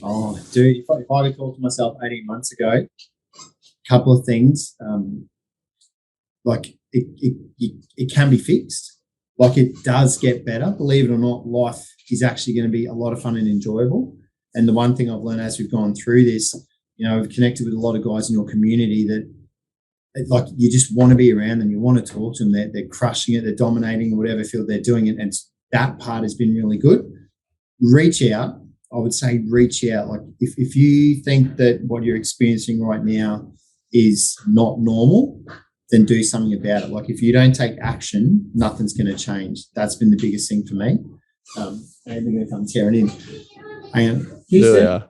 Oh, dude, if I could talk to myself 18 months ago, a couple of things. Like it can be fixed. Like it does get better. Believe it or not, life is actually going to be a lot of fun and enjoyable. And the one thing I've learned as we've gone through this, you know, I've connected with a lot of guys in your community that like you just want to be around them. You want to talk to them. They're crushing it. They're dominating whatever field they're doing it. And that part has been really good. Reach out. I would say reach out. Like if you think that what you're experiencing right now is not normal, then do something about it. Like if you don't take action, nothing's going to change. That's been the biggest thing for me. And they're going to come tearing in. Hang on. Yeah,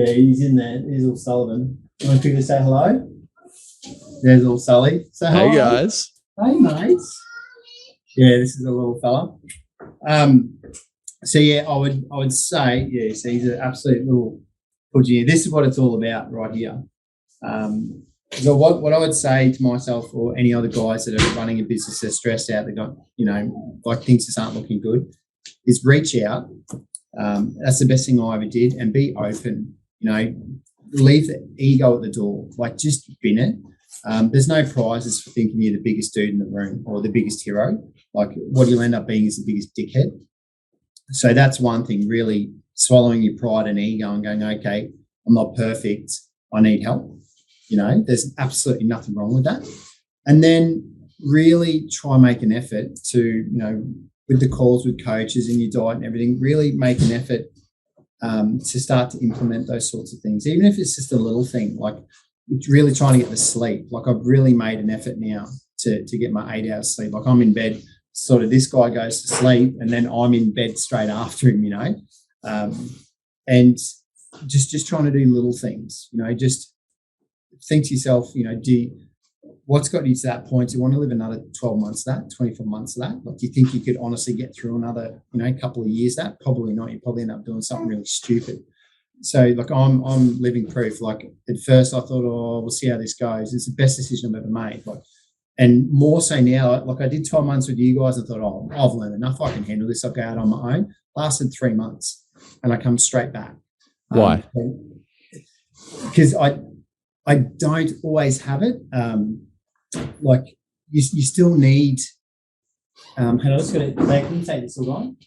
he's in there. There's little Sullivan. You want to quickly say hello? There's little Sully. Say hi. Hey guys. Hey mates. Yeah, this is a little fella. So yeah, I would say, yeah, so he's an absolute little pudgy. This is what it's all about right here. So what I would say to myself or any other guys that are running a business, they're stressed out, they got, like things just aren't looking good, is reach out. That's the best thing I ever did, and be open. Leave the ego at the door. Like just bin it. There's no prizes for thinking you're the biggest dude in the room or the biggest hero. Like what you'll end up being is the biggest dickhead. So that's one thing, really swallowing your pride and ego and going, okay, I'm not perfect. I need help. There's absolutely nothing wrong with that. And then really try and make an effort to, with the calls with coaches and your diet and everything, really make an effort to start to implement those sorts of things, even if it's just a little thing, like really trying to get the sleep. Like I've really made an effort now to get my 8 hours sleep. Like I'm in bed, sort of this guy goes to sleep and then I'm in bed straight after him, and just trying to do little things, just think to yourself, what's got you to that point? Do you want to live another 12 months of that, 24 months of that? Like, do you think you could honestly get through another, couple of years of that? Probably not. You probably end up doing something really stupid. So, like, I'm living proof. Like, at first I thought, we'll see how this goes. It's the best decision I've ever made. Like, and more so now, like I did 12 months with you guys and thought, I've learned enough. I can handle this. I'll go out on my own. Lasted 3 months and I come straight back. Why? Because I don't always have it. Like you still need. Can you take this all on?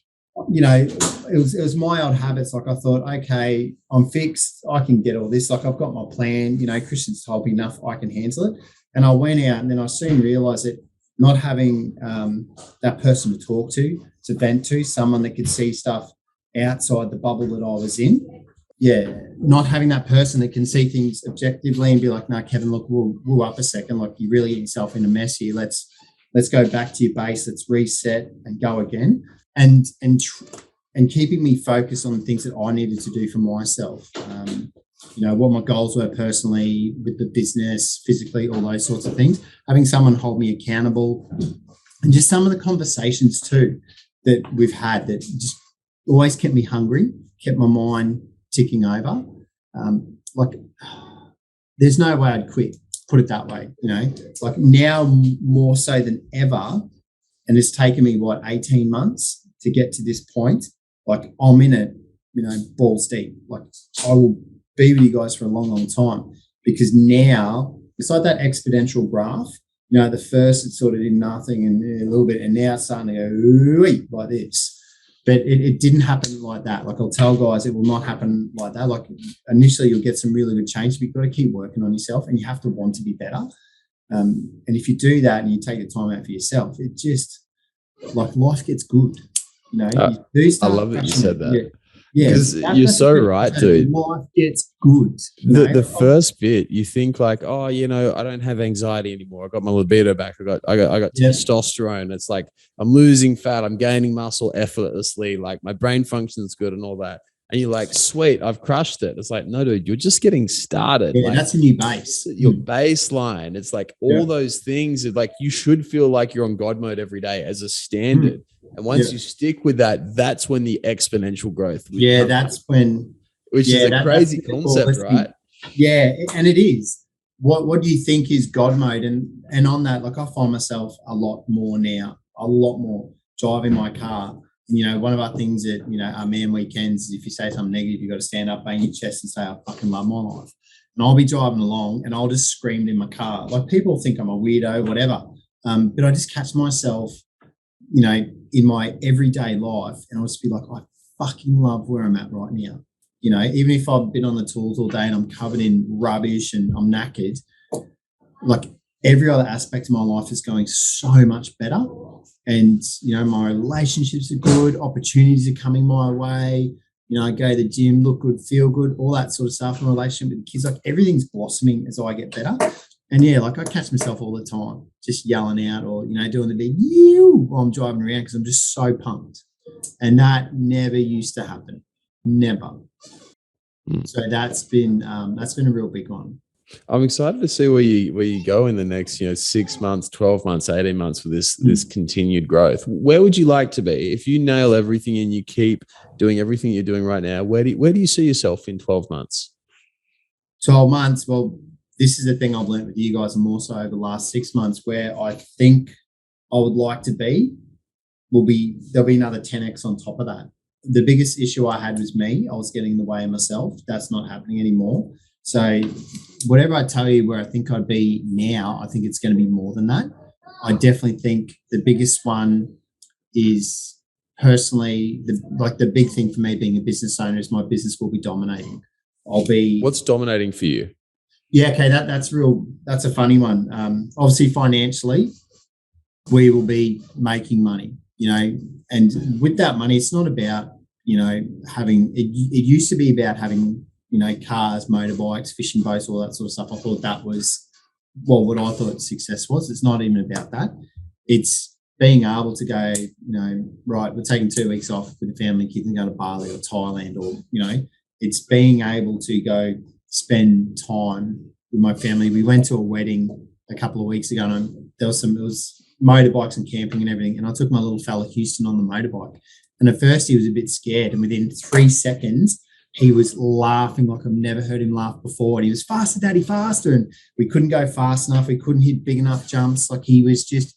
It was my old habits. Like I thought, okay, I'm fixed. I can get all this. Like I've got my plan. Christian's told me enough. I can handle it. And I went out, and then I soon realised that not having that person to talk to vent to, someone that could see stuff outside the bubble that I was in. Yeah, not having that person that can see things objectively and be like, no, Kevin, look, we'll up a second. Like you really get yourself in a mess here. Let's go back to your base. Let's reset and go again. And keeping me focused on the things that I needed to do for myself. What my goals were personally with the business, physically, all those sorts of things. Having someone hold me accountable, and just some of the conversations too that we've had that just always kept me hungry, kept my mind ticking over. There's no way I'd quit, put it that way, like now more so than ever. And it's taken me 18 months to get to this point. Like I'm in it, balls deep. Like I will be with you guys for a long, long time, because now it's like that exponential graph. The first it sort of did nothing and a little bit, and now it's starting to go like this. But it didn't happen like that. Like I'll tell guys, it will not happen like that. Like initially you'll get some really good change, but you've got to keep working on yourself and you have to want to be better. And if you do that and you take the time out for yourself, it just, like life gets good. You do I love that you said that. Yeah, because you're so right, dude. Life gets good. The first bit, you think like, I don't have anxiety anymore. I got my libido back. I got testosterone. It's like I'm losing fat. I'm gaining muscle effortlessly. Like my brain functions good and all that. And you're like, sweet, I've crushed it. It's like, no, dude, you're just getting started. Yeah, like, that's a new base. Your baseline. It's like all those things. Like you should feel like you're on God mode every day as a standard. And once you stick with that, that's when the exponential growth. That's when. Which is a crazy concept, right? Yeah, and it is. What do you think is God mode? And on that, like I find myself a lot more driving my car. One of our things at, our man weekends is if you say something negative, you've got to stand up, bang your chest and say, I fucking love my life. And I'll be driving along and I'll just scream in my car. Like people think I'm a weirdo, whatever. But I just catch myself, in my everyday life, and I'll just be like, I fucking love where I'm at right now. Even if I've been on the tools all day and I'm covered in rubbish and I'm knackered, like every other aspect of my life is going so much better. And, my relationships are good, opportunities are coming my way. I go to the gym, look good, feel good, all that sort of stuff. My relationship with the kids, like everything's blossoming as I get better. And yeah, like I catch myself all the time just yelling out or, doing the big you while I'm driving around because I'm just so pumped. And that never used to happen. Never. So that's been a real big one. I'm excited to see where you go in the next 6 months, 12 months, 18 months for this continued growth. Where would you like to be if you nail everything and you keep doing everything you're doing right now? Where do you see yourself in 12 months? 12 months. Well, this is the thing I've learned with you guys, and more so over the last 6 months, where I think I would like to be there'll be another 10x on top of that. The biggest issue I had was me. I was getting in the way of myself. That's not happening anymore. So whatever I tell you where I think I'd be now, I think it's going to be more than that. I definitely think the biggest one is personally, the big thing for me being a business owner is my business will be dominating. What's dominating for you? Yeah, okay, that's a funny one. Obviously financially, we will be making money, and with that money, it's not about, having, it used to be about having, cars, motorbikes, fishing boats, all that sort of stuff. I thought that was, what I thought success was. It's not even about that. It's being able to go, right, we're taking 2 weeks off with the family, kids, and go to Bali or Thailand, or, it's being able to go spend time with my family. We went to a wedding a couple of weeks ago, and it was motorbikes and camping and everything. And I took my little fella Houston on the motorbike. And at first he was a bit scared. And within 3 seconds, he was laughing like I've never heard him laugh before. And he was, faster, Daddy, faster. And we couldn't go fast enough. We couldn't hit big enough jumps. Like he was just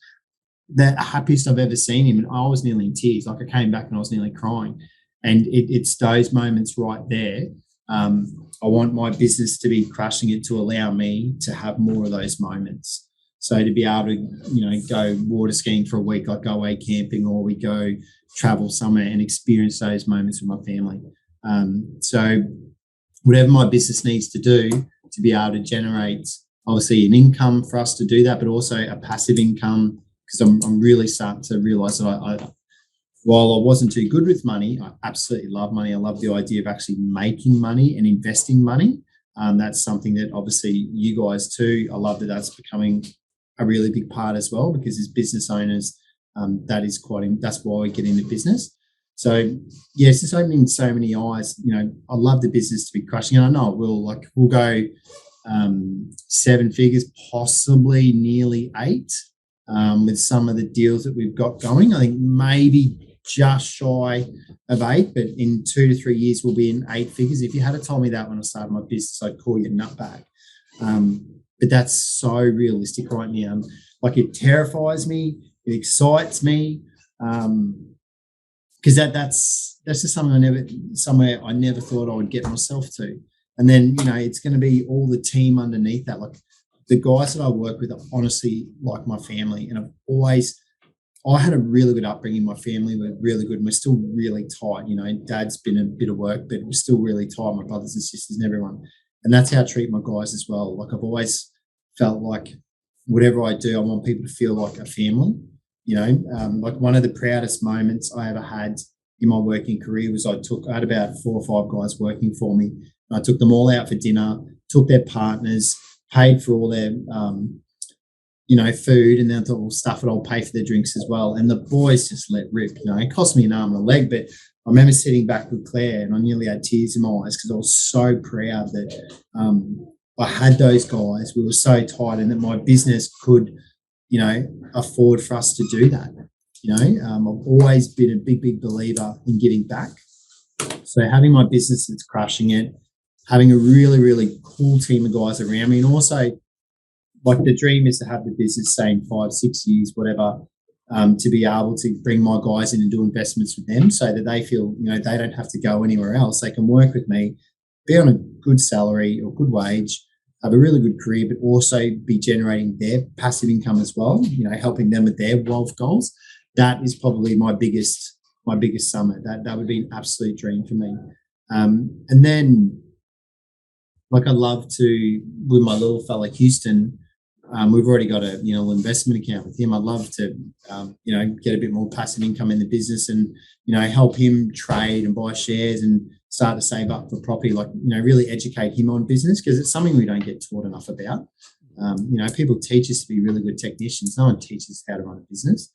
the happiest I've ever seen him. And I was nearly in tears. Like I came back and I was nearly crying. And it's those moments right there. I want my business to be crushing it to allow me to have more of those moments. So to be able to, go water skiing for a week, like go away camping, or we go travel somewhere and experience those moments with my family. So whatever my business needs to do to be able to generate, obviously, an income for us to do that, but also a passive income, because I'm really starting to realise that while I wasn't too good with money, I absolutely love money. I love the idea of actually making money and investing money. That's something that obviously you guys too, I love that that's becoming a really big part as well, because as business owners, that's why we get into business. So yeah, it's just opening so many eyes. I love the business to be crushing, and I know it will. Like we'll go 7 figures, possibly nearly 8, with some of the deals that we've got going. I think maybe just shy of 8, but in 2 to 3 years we'll be in 8 figures. If you had told me that when I started my business, I'd call you a nutbag. But that's so realistic right now. Like it terrifies me, it excites me, because that's just somewhere I never thought I would get myself to. And then it's going to be all the team underneath that. Like the guys that I work with are honestly like my family, and I had a really good upbringing. My family were really good, and we're still really tight. Dad's been a bit of work, but we're still really tight. My brothers and sisters and everyone. And that's how I treat my guys as well. Like I've always felt like whatever I do, I want people to feel like a family. Like one of the proudest moments I ever had in my working career was I had about 4 or 5 guys working for me. I took them all out for dinner, took their partners, paid for all their, food, and then I thought, well, stuff it, I'll pay for their drinks as well. And the boys just let rip. It cost me an arm and a leg, but I remember sitting back with Claire and I nearly had tears in my eyes because I was so proud that I had those guys. We were so tight, and that my business could, afford for us to do that. I've always been a big, big believer in giving back. So having my business that's crushing it, having a really, really cool team of guys around me, and also like the dream is to have the business, say in 5, 6 years, whatever, to be able to bring my guys in and do investments with them so that they feel, they don't have to go anywhere else. They can work with me, be on a good salary or good wage, have a really good career, but also be generating their passive income as well, helping them with their wealth goals. That is probably my biggest summit. That would be an absolute dream for me. And then, like, I love to, with my little fella Houston, We've already got a investment account with him. I'd love to get a bit more passive income in the business and help him trade and buy shares and start to save up for property. Like really educate him on business, because it's something we don't get taught enough about. People teach us to be really good technicians. No one teaches how to run a business.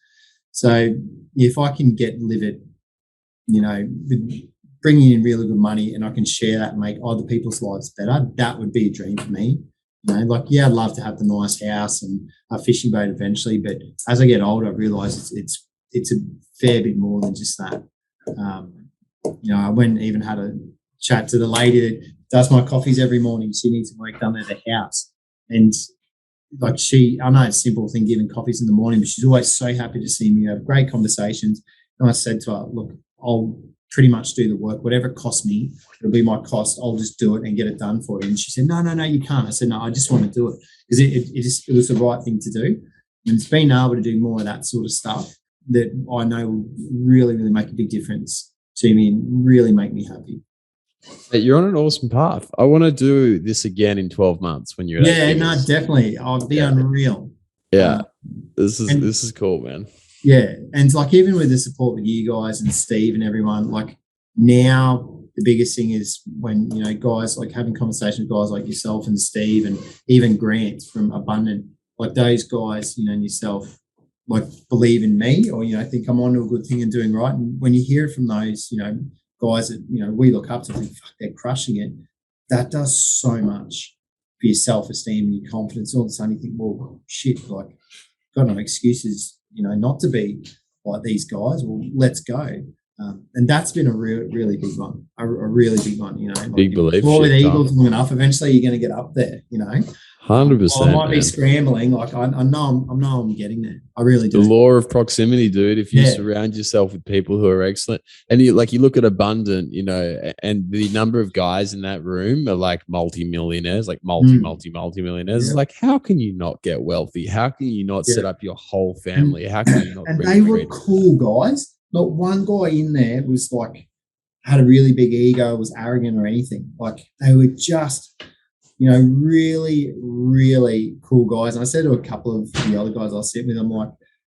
So if I can live it, bringing in really good money, and I can share that and make other people's lives better, that would be a dream for me. I'd love to have the nice house and a fishing boat eventually, but as I get older, I realise it's a fair bit more than just that. I went and even had a chat to the lady that does my coffees every morning. She needs some work done at the house, and I know it's a simple thing, giving coffees in the morning, but she's always so happy to see me, have great conversations. And I said to her, look, I'll pretty much do the work, whatever it costs me, it'll be my cost. I'll just do it and get it done for you. And she said, no, you can't. I said, no, I just want to do it, because it was the right thing to do. And it's being able to do more of that sort of stuff that I know will really, really make a big difference to me and really make me happy. You're on an awesome path. I want to do this again in 12 months when you're definitely. I'll be unreal. Yeah. This is cool, man. Yeah. And even with the support with you guys and Steve and everyone, now the biggest thing is when, guys having conversations with guys like yourself and Steve and even Grant from Abundant, those guys, and yourself, believe in me or, think I'm onto a good thing and doing right. And when you hear it from those, guys that, we look up to, think, fuck, they're crushing it. That does so much for your self-esteem and your confidence. All of a sudden you think, well, shit, got no excuses, not to be like these guys. Well, let's go. And that's been a really big one, a really big one, big belief. With Eagles long enough, eventually you're going to get up there, 100%. I might be scrambling. I know I'm getting there. I really do. The law of proximity, dude. If you surround yourself with people who are excellent, and you look at Abundant, and the number of guys in that room are multi-millionaires, multi-millionaires. Yeah. How can you not get wealthy? How can you not set up your whole family? How can you not? And they were cool guys. Not one guy in there was had a really big ego, was arrogant or anything. They were just, really, really cool guys. And I said to a couple of the other guys I was sitting with, I'm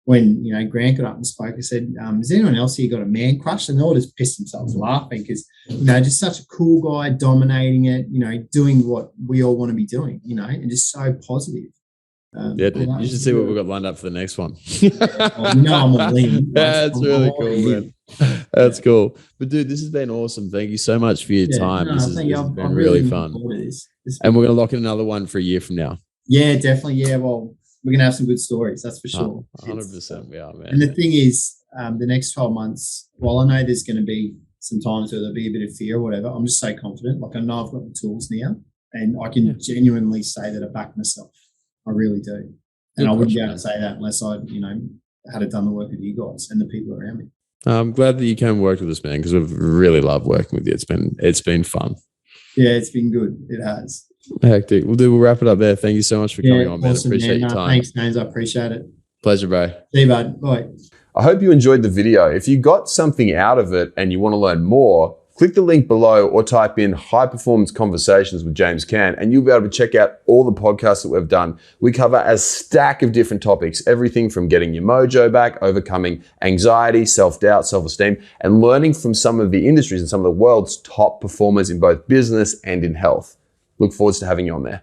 when, Grant got up and spoke, I said, has anyone else here got a man crush? And they all just pissed themselves laughing because, just such a cool guy, dominating it, doing what we all want to be doing, and just so positive. Dude, you should see what we've got lined up for the next one. I'm all in. That's really cool, man. That's cool. But dude, this has been awesome. Thank you so much for your time. This has been really fun. And we're going to lock in another one for a year from now. Yeah, definitely. Yeah, well, we're going to have some good stories. That's for sure. 100% we are, man. And the thing is, the next 12 months, while I know there's going to be some times where there'll be a bit of fear or whatever, I'm just so confident. I know I've got the tools now, and I can genuinely say that I back myself. I really do. And I wouldn't be able to say that unless I, had done the work with you guys and the people around me. I'm glad that you came and worked with us, man, because we've really loved working with you. It's been fun. Yeah, it's been good. It has. Hectic. We'll wrap it up there. Thank you so much for coming on, man. Awesome, Appreciate your time. Thanks, James. I appreciate it. Pleasure, bro. See you, bud. Bye. I hope you enjoyed the video. If you got something out of it and you want to learn more, click the link below or type in High Performance Conversations with James Cant, and you'll be able to check out all the podcasts that we've done. We cover a stack of different topics, everything from getting your mojo back, overcoming anxiety, self-doubt, self-esteem, and learning from some of the industries and some of the world's top performers in both business and in health. Look forward to having you on there.